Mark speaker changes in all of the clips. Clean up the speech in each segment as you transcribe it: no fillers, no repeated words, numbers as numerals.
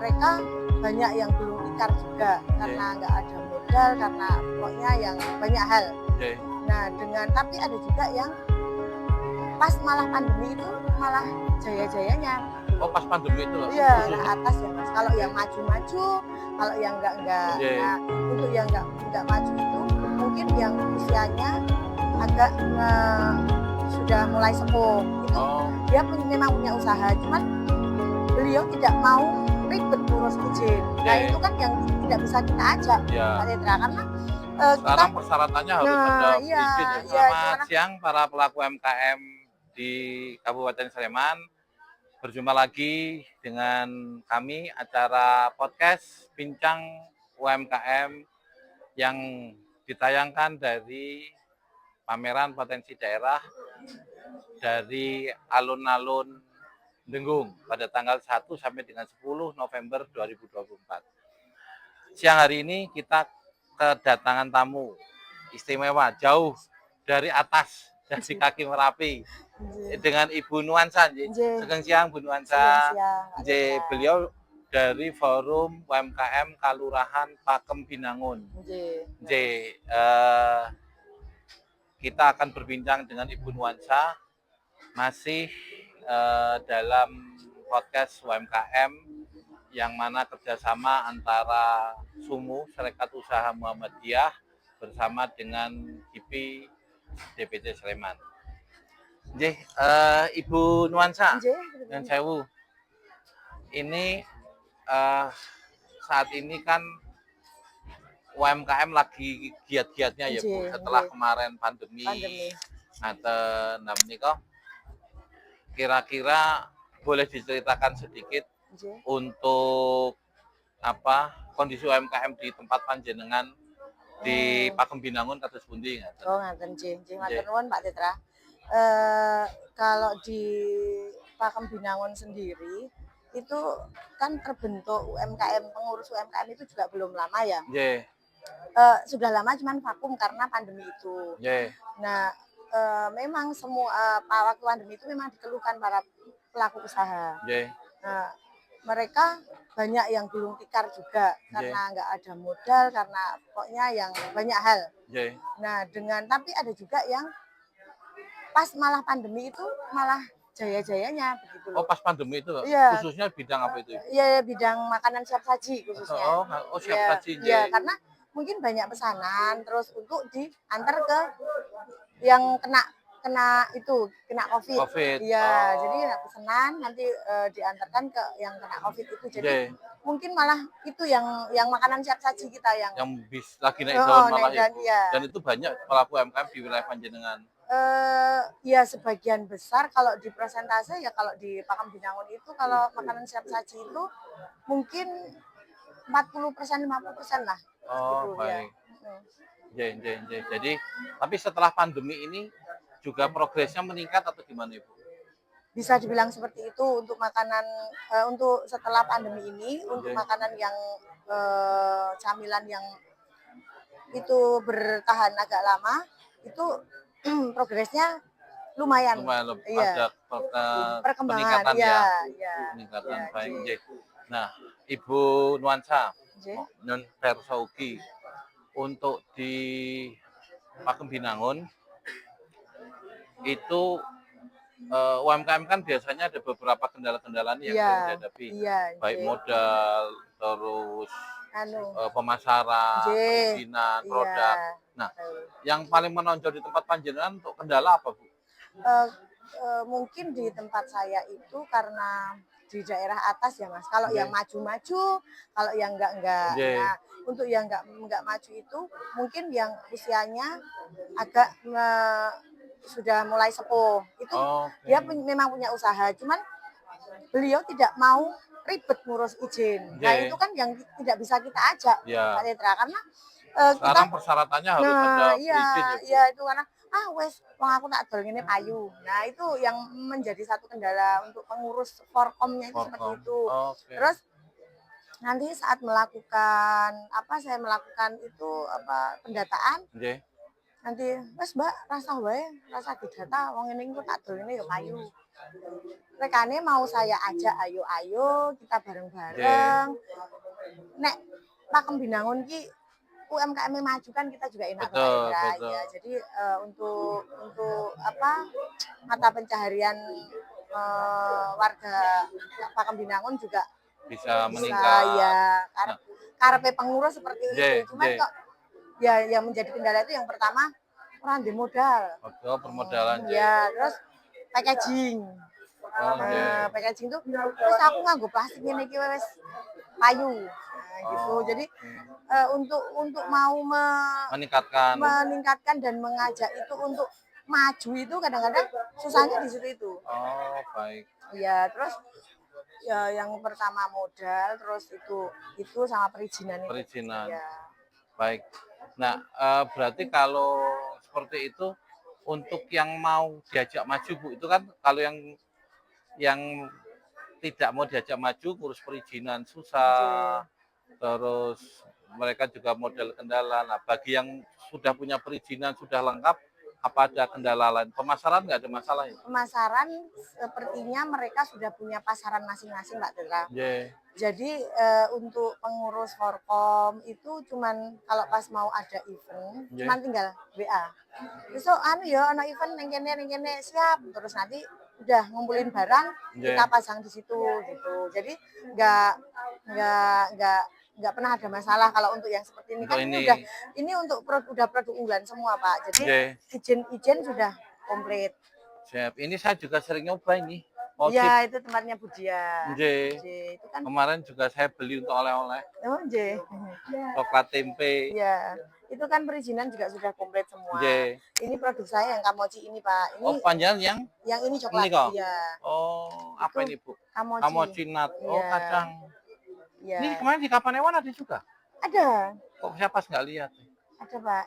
Speaker 1: mereka banyak yang gulung tikar juga karena nggak ada modal, karena pokoknya yang banyak hal. Nah tapi ada juga yang pas malah pandemi itu malah jaya-jayanya.
Speaker 2: Oh pas pandemi itu loh?
Speaker 1: Iya, nah atas ya Mas. Kalau yang maju-maju, kalau yang enggak. Nah untuk yang enggak maju itu mungkin yang usianya agak sudah mulai sepuh itu dia memang punya usaha, cuman beliau tidak mau ribet ngurus izin. Nah itu kan yang tidak bisa kita ajak Pak Tetra, karena
Speaker 2: sekarang persyaratannya harus ada izin. Selamat siang para pelaku UMKM di Kabupaten Sleman. Berjumpa lagi dengan kami acara podcast Bincang UMKM yang ditayangkan dari pameran potensi daerah dari alun-alun Dengung pada tanggal 1 sampai dengan 10 November 2024. Siang hari ini kita kedatangan tamu istimewa jauh dari atas, dari kaki Merapi, dengan Ibu Nuansa. Sugeng siang Bu Nuansa. Beliau dari Forum UMKM Kalurahan Pakem Binangun. Kita akan berbincang dengan Ibu Nuansa masih dalam podcast UMKM yang mana kerjasama antara SUMU Serikat Usaha Muhammadiyah bersama dengan GIPI DPC Sleman. Ibu Nuansa, dan Sewu, ini saat ini kan UMKM lagi giat-giatnya ya Bu, setelah kemarin pandemi. Nah menika kira-kira boleh diceritakan sedikit untuk kondisi UMKM di tempat panjenengan di Pakem Binangun kados pundi ngaten?
Speaker 1: Oh ngaten nggih. Matur nuwun Pak Tetra. Kalau di Pakem Binangun sendiri itu kan terbentuk UMKM, pengurus UMKM itu juga belum lama ya. Sudah lama cuman vakum karena pandemi itu. Nah memang semua waktu pandemi itu memang dikeluhkan para pelaku usaha. Nah, mereka banyak yang gulung tikar juga karena nggak ada modal, karena pokoknya yang banyak hal. Nah tapi ada juga yang pas malah pandemi itu malah jaya-jayanya begitu loh.
Speaker 2: Oh pas pandemi itu
Speaker 1: iya.
Speaker 2: Khususnya bidang apa itu?
Speaker 1: Iya bidang makanan siap saji khususnya.
Speaker 2: Siap saji.
Speaker 1: Iya karena mungkin banyak pesanan terus untuk diantar ke yang kena COVID. Iya, jadi pesanan nanti diantarkan ke yang kena COVID itu. Jadi mungkin malah itu yang makanan siap saji kita yang
Speaker 2: lagi naik daun malah ya. Dan itu banyak pelaku UMKM di wilayah panjenengan.
Speaker 1: Ya sebagian besar kalau di persentase ya kalau di Pakem Binangun itu kalau makanan siap saji itu mungkin 40% 50% lah.
Speaker 2: Oh baik. Jadi tapi setelah pandemi ini juga progresnya meningkat atau gimana Ibu?
Speaker 1: Bisa dibilang seperti itu untuk makanan untuk setelah pandemi ini untuk makanan yang camilan yang itu bertahan agak lama itu progresnya lumayan.
Speaker 2: Ada
Speaker 1: perkembangan
Speaker 2: peningkatan baik. Nah Ibu Nuansa non Persaugi untuk di Pakem Binangun itu UMKM kan biasanya ada beberapa kendala-kendala yang dihadapi, baik modal, terus pemasaran, perizinan, produk. Nah, yang paling menonjol di tempat panjenengan untuk kendala apa Bu?
Speaker 1: Mungkin di tempat saya itu karena di daerah atas ya Mas. Kalau yang maju-maju, kalau yang enggak. Nah, untuk yang enggak maju itu mungkin yang usianya agak sudah mulai sepuh. Itu dia memang punya usaha, cuman beliau tidak mau ribet ngurus izin. Nah, itu kan yang tidak bisa kita ajak Pak Tetra, karena
Speaker 2: sekarang persyaratannya harus ada izin ya.
Speaker 1: Iya, itu karena wes wong aku tak dol ngene payu. Nah, itu yang menjadi satu kendala untuk pengurus Forkomnya itu seperti itu. Terus nanti saat saya melakukan itu pendataan. Nanti wes Mbak rasa wae, rasa didata wong ngene iku tak dol ngene ya payu. rekane mau saya ajak ayo kita bareng-bareng. Nek Pakem Binangun ki UMKM maju kan kita juga enak Pak
Speaker 2: Betul,
Speaker 1: Indra
Speaker 2: betul.
Speaker 1: ya. Jadi untuk apa mata pencaharian warga Pakem Binangun juga
Speaker 2: Bisa meningkat.
Speaker 1: Ya,
Speaker 2: Nah,
Speaker 1: karepe pengurus seperti itu. Cuman
Speaker 2: J.
Speaker 1: kok ya yang menjadi kendala itu yang pertama orang di modal.
Speaker 2: Permodalan J.
Speaker 1: Ya, terus packaging. Packaging tuh terus aku nganggo plastik ngene iki wis payu. Nah, gitu. Jadi untuk mau meningkatkan dan mengajak itu untuk maju itu kadang-kadang susahnya di situ itu.
Speaker 2: Oh, baik.
Speaker 1: Ya, terus ya yang pertama modal, terus itu sama perizinan.
Speaker 2: Perizinan.
Speaker 1: Ya.
Speaker 2: Baik. Nah, berarti kalau seperti itu untuk yang mau diajak maju Bu, itu kan kalau yang tidak mau diajak maju ngurus perizinan susah. Terus mereka juga modal kendala. Nah, bagi yang sudah punya perizinan sudah lengkap, apa ada kendala lain? Pemasaran nggak ada masalah ya?
Speaker 1: Pemasaran sepertinya mereka sudah punya pasaran masing-masing, Mbak Tera. Jadi untuk pengurus Forkom itu cuman kalau pas mau ada event, cuman tinggal WA. Besok ana event neng kene siap. Terus nanti udah ngumpulin barang kita pasang di situ gitu. Jadi nggak pernah ada masalah kalau untuk yang seperti ini kan ini untuk udah produk unggulan semua Pak. Jadi izin sudah komplit.
Speaker 2: Siap. Ini saya juga sering nyoba ini.
Speaker 1: Iya, itu tempatnya Budia.
Speaker 2: Itu kan kemarin juga saya beli untuk oleh-oleh.
Speaker 1: Oh,
Speaker 2: Coklat tempe.
Speaker 1: Iya. Itu kan perizinan juga sudah komplit semua. Ini produk saya yang Kamoci ini, Pak. Ini
Speaker 2: panjang
Speaker 1: yang ini coklat.
Speaker 2: Iya. Oh, apa ini, Bu? Kamoci nut. Oh, kacang.
Speaker 1: Ya.
Speaker 2: Ini kemarin di Kapanewon ada juga?
Speaker 1: Ada.
Speaker 2: Kok saya pas nggak lihat?
Speaker 1: Ada, Pak.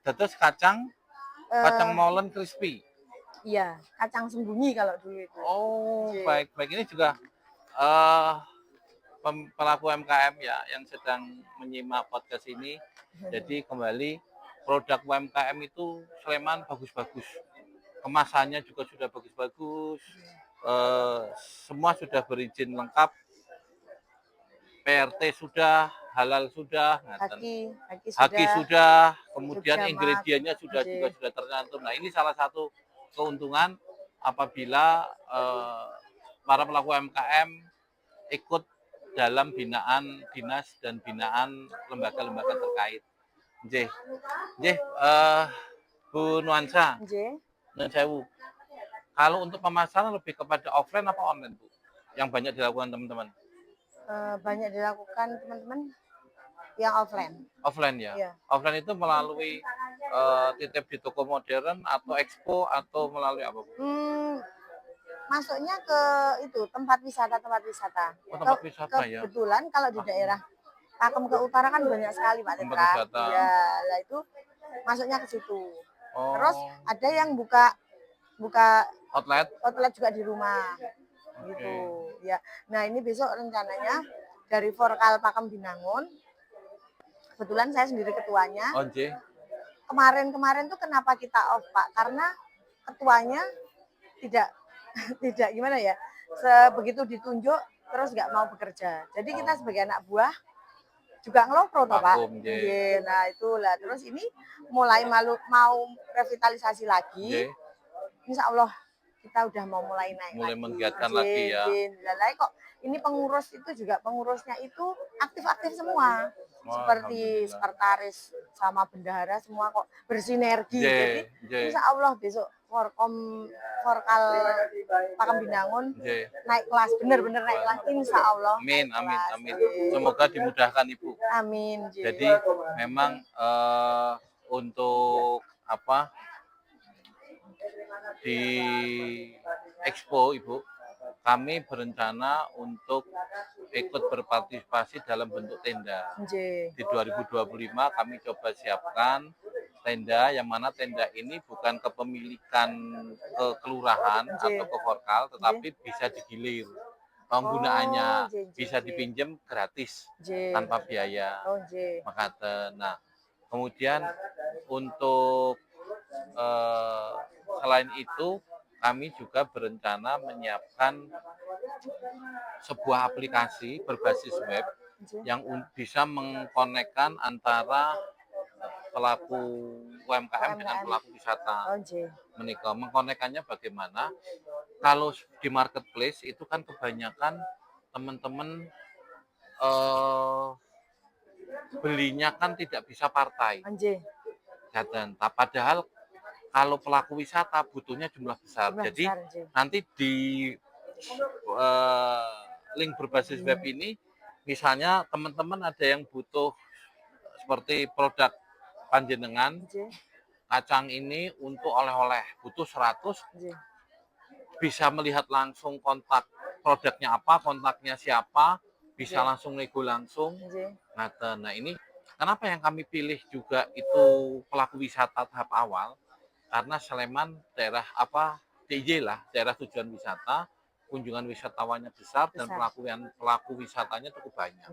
Speaker 2: Terus kacang molen crispy.
Speaker 1: Iya, kacang sembunyi kalau dulu itu.
Speaker 2: Oh, baik. Ini juga pelaku UMKM ya yang sedang menyimak podcast ini. Jadi kembali produk UMKM itu Sleman bagus-bagus. Kemasannya juga sudah bagus-bagus. Semua sudah berizin lengkap. PRT sudah, halal sudah, haki sudah, kemudian ingredientnya juga sudah tercantum. Nah, ini salah satu keuntungan apabila para pelaku UMKM ikut dalam binaan dinas dan binaan lembaga-lembaga terkait. Bu Nuansa, Sewu. Kalau untuk pemasaran lebih kepada offline apa online, Bu? Yang banyak dilakukan teman-teman?
Speaker 1: Banyak dilakukan teman-teman yang offline.
Speaker 2: Offline ya? Iya. Offline itu melalui titip di toko modern atau expo atau melalui apa?
Speaker 1: Masuknya ke itu tempat wisata.
Speaker 2: Oh, tempat wisata ya.
Speaker 1: Kebetulan kalau di daerah Pakem ke utara kan banyak sekali Pak Tetra. Ya, lah itu masuknya ke situ. Oh. Terus ada yang buka outlet juga di rumah. Gitu ya. Nah, ini besok rencananya dari Forkal Pakem Binangun. Kebetulan saya sendiri ketuanya. Kemarin tuh kenapa kita off, Pak? Karena ketuanya tidak gimana ya? Begitu ditunjuk terus nggak mau bekerja. Jadi kita sebagai anak buah juga ngelopro toh, Pak. Nah, itulah. Terus ini mulai mau revitalisasi lagi. Insya Allah kita udah mau mulai naik
Speaker 2: mulai menggiatkan lagi ya.
Speaker 1: Kok ini pengurusnya itu aktif semua. Seperti sekretaris sama bendahara semua kok bersinergi. Jadi insya Allah besok Forkal Pakem Binangun naik kelas, bener-bener naik kelas insya Allah.
Speaker 2: Amin. Semoga dimudahkan Ibu.
Speaker 1: Amin.
Speaker 2: Jadi memang untuk di Expo Ibu, kami berencana untuk ikut berpartisipasi dalam bentuk tenda. Di 2025 kami coba siapkan tenda, yang mana tenda ini bukan kepemilikan ke kelurahan atau ke Forkal, tetapi bisa digilir. Penggunaannya bisa dipinjam gratis tanpa biaya. Nah, kemudian untuk selain itu kami juga berencana menyiapkan sebuah aplikasi berbasis web yang bisa mengkonekkan antara pelaku UMKM dengan pelaku wisata. Menikah mengkonekkannya bagaimana? Kalau di marketplace itu kan kebanyakan teman-teman belinya kan tidak bisa partai. Dan padahal kalau pelaku wisata butuhnya jumlah besar. Jadi nanti di link berbasis web ini, misalnya teman-teman ada yang butuh seperti produk panjenengan, kacang ini untuk oleh-oleh, butuh 100, bisa melihat langsung kontak produknya apa, kontaknya siapa, bisa langsung nego langsung. Nah ini kenapa yang kami pilih juga itu pelaku wisata tahap awal, karena Sleman daerah DIY lah, daerah tujuan wisata, kunjungan wisatawannya besar dan pelaku wisatanya cukup banyak.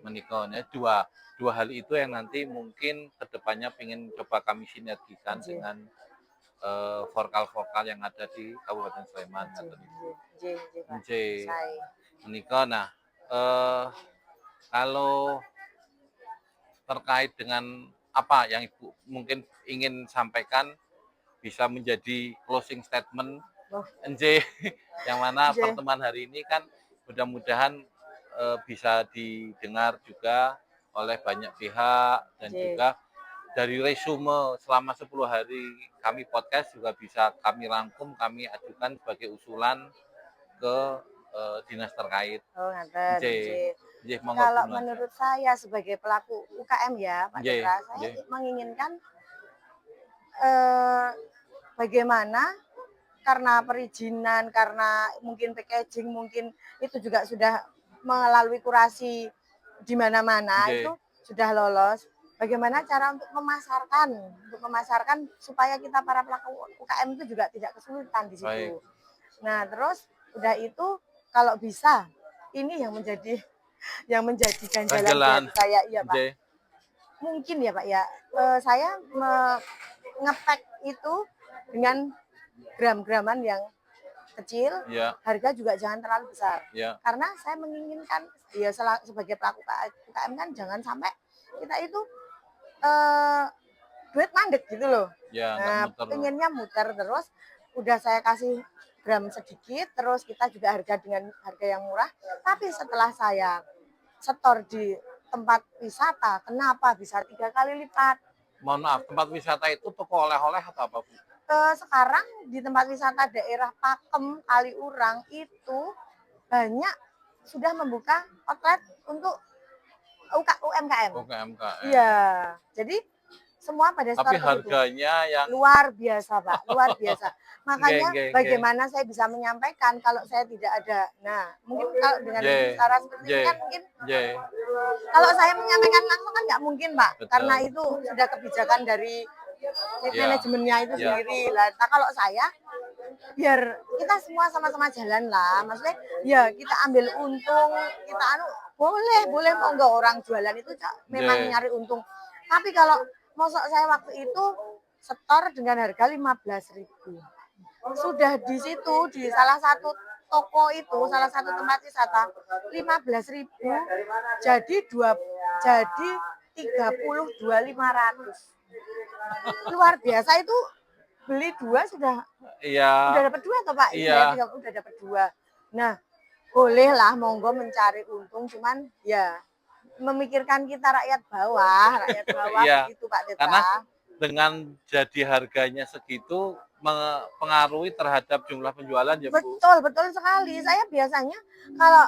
Speaker 2: Menikahnya dua hal itu yang nanti mungkin kedepannya ingin coba kami sinergikan dengan vokal yang ada di Kabupaten Sleman. Menikah. Nah, kalau terkait dengan apa yang Ibu mungkin ingin sampaikan, bisa menjadi closing statement yang mana pertemuan hari ini kan mudah-mudahan bisa didengar juga oleh banyak pihak, dan juga dari resume selama 10 hari kami podcast juga bisa kami rangkum, kami ajukan sebagai usulan ke dinas terkait.
Speaker 1: Kalau menurut saya sebagai pelaku UKM ya Pak Citra, saya menginginkan bagaimana karena perizinan, karena mungkin packaging, mungkin itu juga sudah melalui kurasi di mana-mana, itu sudah lolos. Bagaimana cara untuk memasarkan supaya kita para pelaku UKM itu juga tidak kesulitan di situ. Nah, terus udah itu kalau bisa ini yang menjadi ganjalan buat saya, iya Pak. Mungkin ya Pak ya, saya nge-pack itu dengan gram-graman yang kecil, harga juga jangan terlalu besar. Karena saya menginginkan ya sebagai pelaku UKM kan jangan sampai kita itu duit mandek gitu loh. Nah, pengennya muter terus, udah saya kasih gram sedikit, terus kita juga dengan harga yang murah. Tapi setelah saya setor di tempat wisata, kenapa bisa 3 kali lipat?
Speaker 2: Mohon maaf, tempat wisata itu toko oleh-oleh atau apa Bu?
Speaker 1: Sekarang di tempat wisata daerah Pakem, Kaliurang itu banyak sudah membuka outlet untuk UMKM. Iya, jadi semua pada
Speaker 2: tapi harganya yang
Speaker 1: luar biasa Pak, luar biasa. Makanya bagaimana saya bisa menyampaikan kalau saya tidak ada. Nah, mungkin kalau dengan cara seperti ini kan mungkin kalau saya menyampaikan langsung kan nggak mungkin Pak, karena itu sudah kebijakan dari manajemennya itu sendiri lah. Nah, kalau saya biar kita semua sama-sama jalan lah, maksudnya ya kita ambil untung, kita boleh monggo, orang jualan itu memang nyari untung. Tapi kalau mosok saya waktu itu setor dengan harga 15.000. Sudah di situ di salah satu toko itu, salah satu tempat wisata 15.000 jadi 32.500. Luar biasa itu, beli 2 sudah dapat 2 toh Pak? Iya, udah dapat 2. Nah, bolehlah monggo mencari untung, cuman ya memikirkan kita rakyat bawah begitu Pak Teta.
Speaker 2: Karena dengan jadi harganya segitu mempengaruhi terhadap jumlah penjualan ya Bu?
Speaker 1: Betul sekali. Saya biasanya kalau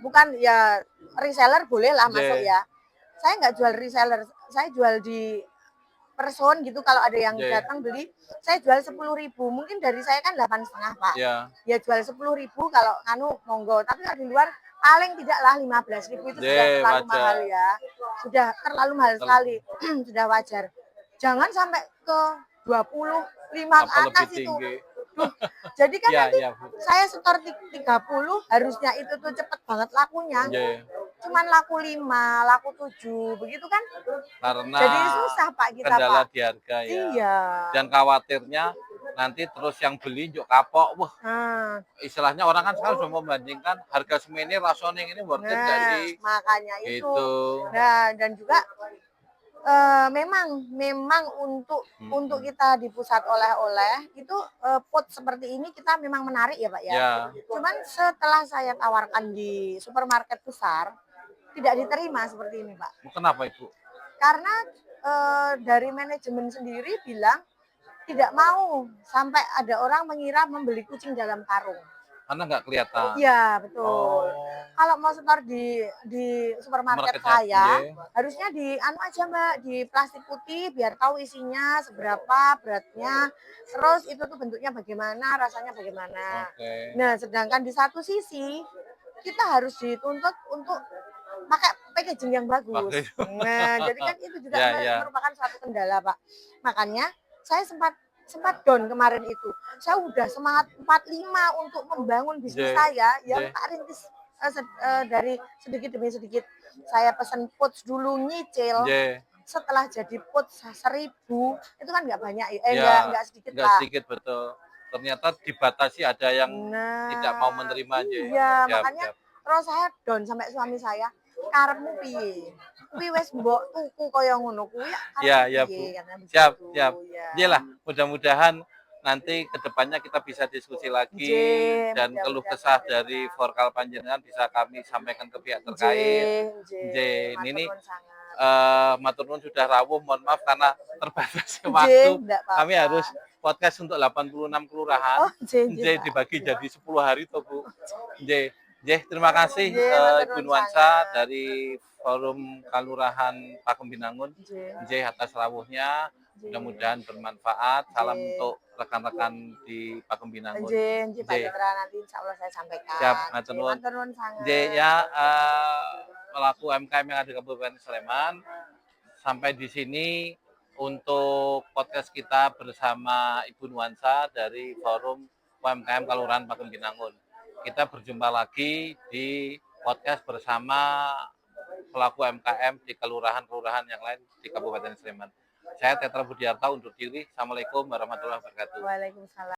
Speaker 1: bukan ya reseller bolehlah masuk ya. Saya nggak jual reseller, saya jual di person gitu. Kalau ada yang datang beli, saya jual 10.000. Mungkin dari saya kan 8,5 Pak. Ya jual 10.000 kalau monggo. Tapi kalau di luar paling tidaklah 15.000 itu sudah terlalu mahal ya. Sudah terlalu mahal sekali. Sudah wajar. Jangan sampai ke 25 ke atas itu. Jadi kan nanti saya setor 30, harusnya itu tuh cepet banget lakunya. Cuman laku 5, laku 7, begitu kan?
Speaker 2: Karena
Speaker 1: jadi susah Pak kita
Speaker 2: kendala
Speaker 1: Pak.
Speaker 2: Di harga ya.
Speaker 1: Iya.
Speaker 2: Dan khawatirnya nanti terus yang beli njuk kapok, wah
Speaker 1: Nah,
Speaker 2: istilahnya orang kan sekarang sudah membandingkan harga semene rasioning ini worth it nggak
Speaker 1: nah,
Speaker 2: sih?
Speaker 1: makanya itu.
Speaker 2: Gitu.
Speaker 1: Nah, dan juga memang untuk kita di pusat oleh-oleh itu pot seperti ini kita memang menarik ya Pak ya.
Speaker 2: Ya,
Speaker 1: Cuman setelah saya tawarkan di supermarket besar tidak diterima seperti ini Pak.
Speaker 2: kenapa Ibu?
Speaker 1: Karena dari manajemen sendiri bilang tidak mau sampai ada orang mengira membeli kucing dalam karung.
Speaker 2: Karena nggak kelihatan.
Speaker 1: Iya, betul.
Speaker 2: Oh,
Speaker 1: Kalau mau setor di supermarket
Speaker 2: marketnya,
Speaker 1: saya,
Speaker 2: iya.
Speaker 1: harusnya di anu aja Mbak, di plastik putih biar tahu isinya seberapa beratnya, terus itu tuh bentuknya bagaimana, rasanya bagaimana.
Speaker 2: Oke.
Speaker 1: Nah, sedangkan di satu sisi kita harus dituntut untuk pakai packaging yang bagus.
Speaker 2: Oke.
Speaker 1: Nah, jadi kan itu juga
Speaker 2: Ya, ya.
Speaker 1: merupakan suatu kendala, Pak. Makanya saya sempat down kemarin itu. Saya udah semangat 45 untuk membangun bisnis
Speaker 2: J,
Speaker 1: saya yang
Speaker 2: J.
Speaker 1: tak rintis dari sedikit demi sedikit. Saya pesen pouch dulu nyicil.
Speaker 2: J.
Speaker 1: Setelah jadi pouch 1.000 itu kan nggak banyak
Speaker 2: Ya,
Speaker 1: nggak sedikit
Speaker 2: nggak
Speaker 1: Pak.
Speaker 2: sedikit betul. Ternyata dibatasi ada yang tidak mau menerima J.
Speaker 1: Iya,
Speaker 2: Siap,
Speaker 1: makanya
Speaker 2: siap.
Speaker 1: terus saya down sampai suami saya, karepmu piye? Kuwi wis mbok tuku kaya ngono kuwi
Speaker 2: Ya,
Speaker 1: karepmu
Speaker 2: ya
Speaker 1: piye?
Speaker 2: Bu.
Speaker 1: Katanya
Speaker 2: Siap,
Speaker 1: begitu.
Speaker 2: siap.
Speaker 1: Ya.
Speaker 2: Iyalah, mudah-mudahan nanti kedepannya kita bisa diskusi lagi
Speaker 1: J,
Speaker 2: dan keluh kesah dari Forkal Panjenengan bisa kami sampaikan ke pihak
Speaker 1: J,
Speaker 2: terkait. J, ini matur nuwun sudah rawuh, mohon maaf karena terbatasnya waktu. Kami harus podcast untuk 86 kelurahan.
Speaker 1: Oh,
Speaker 2: J dibagi jadi 10 hari toh Bu. J, terima kasih Ibu Nuansa dari Forum Kalurahan Pakembinangun. J atas rawuhnya. Mudah-mudahan bermanfaat. Salam untuk rekan-rekan di Pakembinangun.
Speaker 1: J, Pak Indra, nanti insya Allah saya sampaikan.
Speaker 2: Siap, matur nuwun. J ya, pelaku UMKM yang ada di Kabupaten Sleman. Sampai di sini untuk podcast kita bersama Ibu Nuansa dari Forum UMKM Kalurahan Pakembinangun. Kita berjumpa lagi di podcast bersama pelaku UMKM di kelurahan-kelurahan yang lain di Kabupaten Sleman. Saya Tetra Budiarta undur diri. Assalamualaikum warahmatullahi wabarakatuh.
Speaker 1: Waalaikumsalam.